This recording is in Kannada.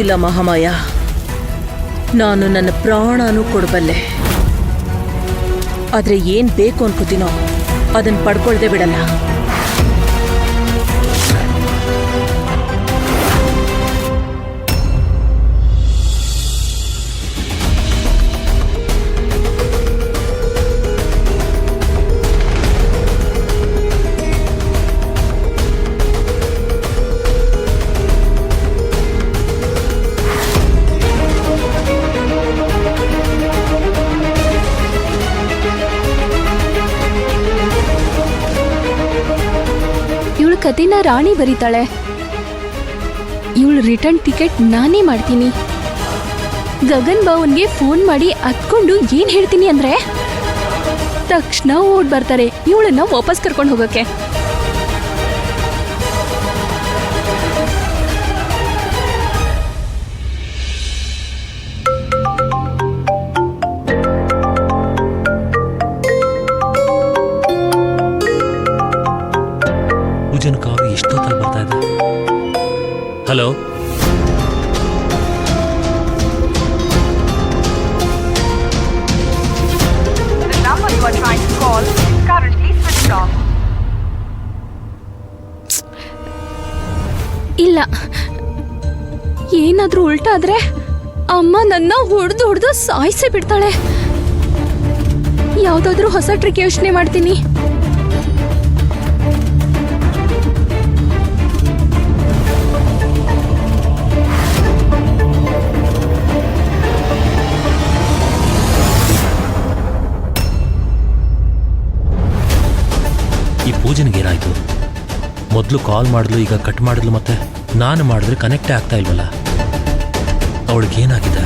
ಇಲ್ಲ ಮಹಾಮಾಯ, ನಾನು ನನ್ನ ಪ್ರಾಣನೂ ಕೊಡಬಲ್ಲೆ. ಆದ್ರೆ ಏನ್ ಬೇಕು ಅನ್ಕೋತೀನೋ ಅದನ್ನ ಪಡ್ಕೊಳ್ದೆ ಬಿಡಲ್ಲ. ಕತೆನ ರಾಣಿ ಬರೀತಾಳೆ. ಇವಳು ರಿಟರ್ನ್ ಟಿಕೆಟ್ ನಾನೇ ಮಾಡ್ತೀನಿ. ಗಗನ್ ಬಾವನ್ಗೆ ಫೋನ್ ಮಾಡಿ ಅತ್ಕೊಂಡು ಏನ್ ಹೇಳ್ತೀನಿ ಅಂದ್ರೆ ತಕ್ಷಣ ಓಡ್ ಬರ್ತಾರೆ ಇವಳನ್ನ ವಾಪಸ್ ಕರ್ಕೊಂಡು ಹೋಗಕ್ಕೆ. ಪೂಜನ್ ಕಾರು ಎಷ್ಟೊತ್ತಲ್ಲಿ ಬರ್ತಾ ಇದೆ? ಹಲೋ, ಇಲ್ಲ, ಏನಾದ್ರೂ ಉಲ್ಟಾದ್ರೆ ಅಮ್ಮ ನನ್ನ ಹೊಡೆದು ಸಾಯಿಸೇ ಬಿಡ್ತಾಳೆ. ಯಾವ್ದಾದ್ರೂ ಹೊಸ ಟ್ರಿಕ್ ಯೋಚನೆ ಮಾಡ್ತೀನಿ. ಈ ಪೂಜನ್ಗೇನಾಯ್ತು? ಮೊದಲು ಕಾಲ್ ಮಾಡಿದ್ಲು, ಈಗ ಕಟ್ ಮಾಡಿದ್ಲು, ಮತ್ತೆ ನಾನು ಮಾಡಿದ್ರೆ ಕನೆಕ್ಟೇ ಆಗ್ತಾ ಇಲ್ವಲ್ಲ. ಅವಳಿಗೇನಾಗಿದೆ?